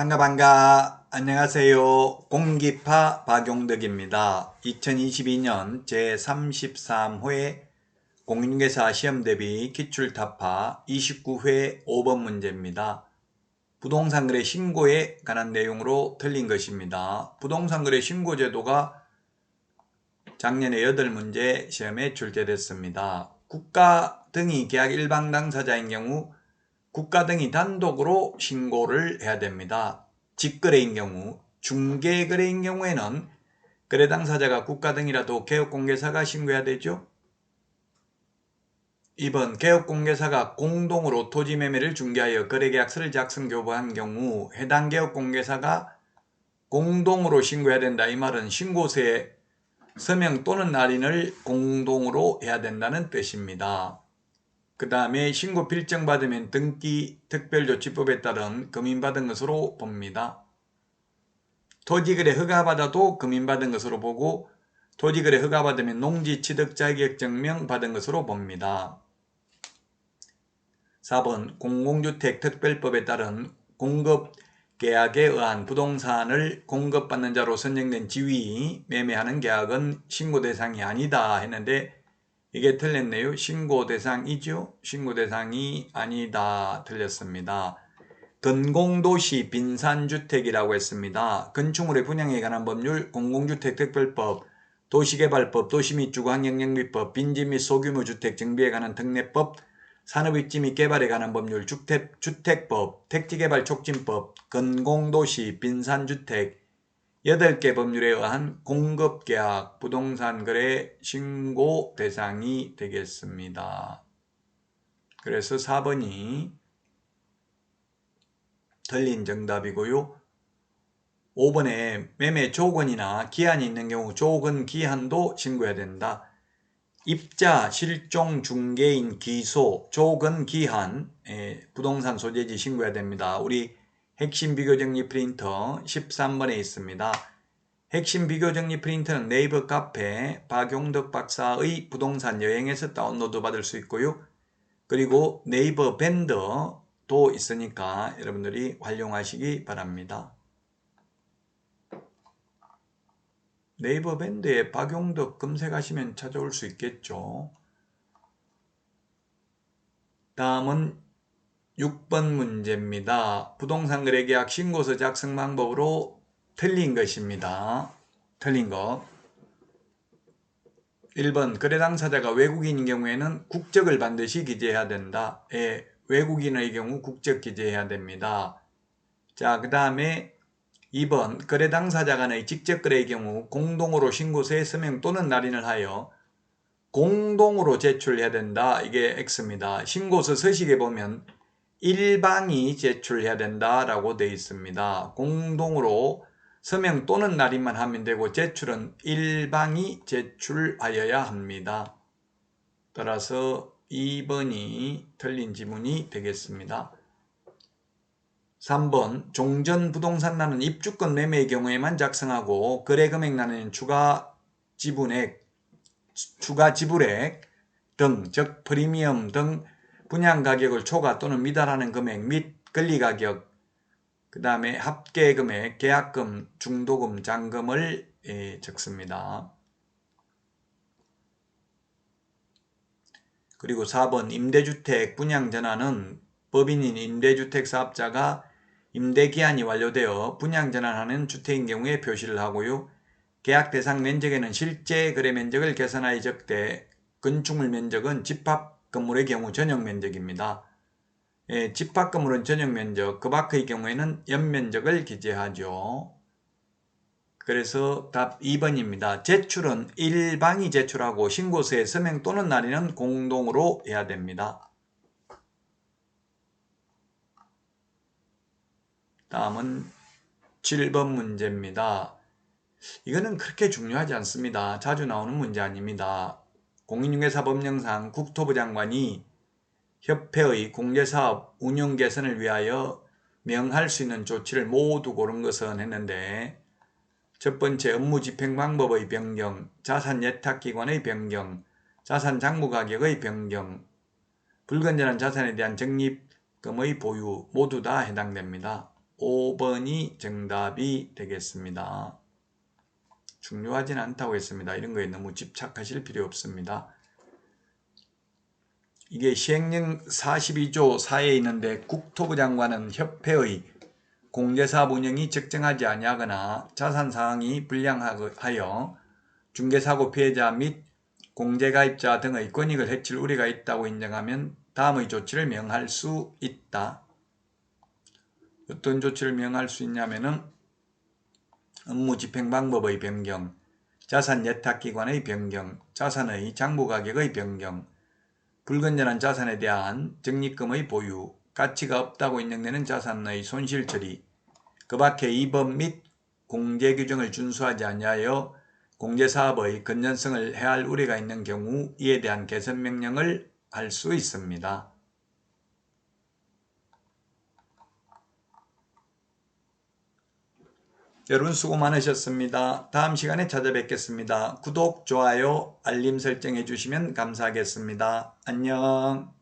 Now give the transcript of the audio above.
반가. 안녕하세요. 공기파 박용덕입니다. 2022년 제33회 공인중개사 시험대비 기출타파 29회 5번 문제입니다. 부동산거래 신고에 관한 내용으로 틀린 것입니다. 부동산거래 신고제도가 작년에 8문제 시험에 출제됐습니다. 국가 등이 계약 일방 당사자인 경우 국가 등이 단독으로 신고를 해야 됩니다. 직거래인 경우, 중개거래인 경우에는 거래 당사자가 국가 등이라도 개업공개사가 신고해야 되죠. 2번 개업공개사가 공동으로 토지매매를 중개하여 거래계약서를 작성 교부한 경우 해당 개업공개사가 공동으로 신고해야 된다. 이 말은 신고서에 서명 또는 날인을 공동으로 해야 된다는 뜻입니다. 그 다음에 신고 필정 받으면 등기 특별조치법에 따른 금인받은 것으로 봅니다. 토지거래 허가받아도 금인받은 것으로 보고 토지거래 허가받으면 농지취득 자격증명 받은 것으로 봅니다. 4번 공공주택 특별법에 따른 공급계약에 의한 부동산을 공급받는 자로 선정된 지위 매매하는 계약은 신고 대상이 아니다 했는데 이게 틀렸네요. 신고 대상이죠. 신고 대상이 아니다. 틀렸습니다. 근공도시 빈산주택이라고 했습니다. 건축물의 분양에 관한 법률, 공공주택특별법, 도시개발법, 도시 및 주거환경정비법, 빈집 및 소규모 주택 정비에 관한 특례법, 산업입지 및 개발에 관한 법률, 주택법, 택지개발촉진법, 근공도시 빈산주택, 8개 법률에 의한 공급계약, 부동산거래 신고 대상이 되겠습니다. 그래서 4번이 틀린 정답이고요. 5번에 매매 조건이나 기한이 있는 경우 조건 기한도 신고해야 된다. 입자, 실종, 중개인, 기소, 조건, 기한, 부동산 소재지 신고해야 됩니다. 우리 핵심 비교정리 프린터 13번에 있습니다. 핵심 비교정리 프린터는 네이버 카페 박용덕 박사의 부동산 여행에서 다운로드 받을 수 있고요. 그리고 네이버 밴더도 있으니까 여러분들이 활용하시기 바랍니다. 네이버 밴드에 박용덕 검색하시면 찾아올 수 있겠죠. 다음은 6번 문제입니다. 부동산 거래계약 신고서 작성 방법으로 틀린 것입니다. 틀린 것. 1번 거래 당사자가 외국인인 경우에는 국적을 반드시 기재해야 된다. 외국인의 경우 국적 기재해야 됩니다. 자, 그 다음에 2번 거래 당사자 간의 직접 거래의 경우 공동으로 신고서에 서명 또는 날인을 하여 공동으로 제출해야 된다. 이게 X입니다. 신고서 서식에 보면 일방이 제출해야 된다라고 되어 있습니다. 공동으로 서명 또는 날인만 하면 되고 제출은 일방이 제출하여야 합니다. 따라서 2번이 틀린 지문이 되겠습니다. 3번 종전부동산란은 입주권 매매의 경우에만 작성하고 거래금액란에는 추가 지불액 등, 즉 프리미엄 등 분양가격을 초과 또는 미달하는 금액 및 권리가격, 그 다음에 합계금액, 계약금, 중도금, 잔금을 적습니다. 그리고 4번 임대주택 분양전환은 법인인 임대주택사업자가 임대기한이 완료되어 분양전환하는 주택인 경우에 표시를 하고요. 계약 대상 면적에는 실제 거래 면적을 계산하여 적되 건축물 면적은 집합건물의 경우 전용면적입니다. 집합건물은 전용면적, 그 밖의 경우에는 연면적을 기재하죠. 그래서 답 2번입니다. 제출은 일방이 제출하고 신고서에 서명 또는 날인은 공동으로 해야 됩니다. 다음은 7번 문제입니다. 이거는 그렇게 중요하지 않습니다. 자주 나오는 문제 아닙니다. 공인중개사 법령상 국토부 장관이 협회의 공개사업 운영 개선을 위하여 명할 수 있는 조치를 모두 고른 것은 했는데 첫 번째 업무 집행 방법의 변경, 자산 예탁기관의 변경, 자산 장부 가격의 변경, 불건전한 자산에 대한 적립금의 보유 모두 다 해당됩니다. 5번이 정답이 되겠습니다. 중요하진 않다고 했습니다. 이런 거에 너무 집착하실 필요 없습니다. 이게 시행령 42조 4에 있는데 국토부 장관은 협회의 공제사업 운영이 적정하지 아니하거나 자산 상황이 불량하여 중개사고 피해자 및 공제가입자 등의 권익을 해칠 우려가 있다고 인정하면 다음의 조치를 명할 수 있다. 어떤 조치를 명할 수 있냐면은 업무 집행 방법의 변경, 자산 예탁기관의 변경, 자산의 장부가격의 변경, 불건전한 자산에 대한 적립금의 보유, 가치가 없다고 인정되는 자산의 손실 처리, 그 밖에 이 법 및 공제규정을 준수하지 아니하여 공제사업의 건전성을 해할 우려가 있는 경우 이에 대한 개선명령을 할 수 있습니다. 여러분 수고 많으셨습니다. 다음 시간에 찾아뵙겠습니다. 구독, 좋아요, 알림 설정해 주시면 감사하겠습니다. 안녕.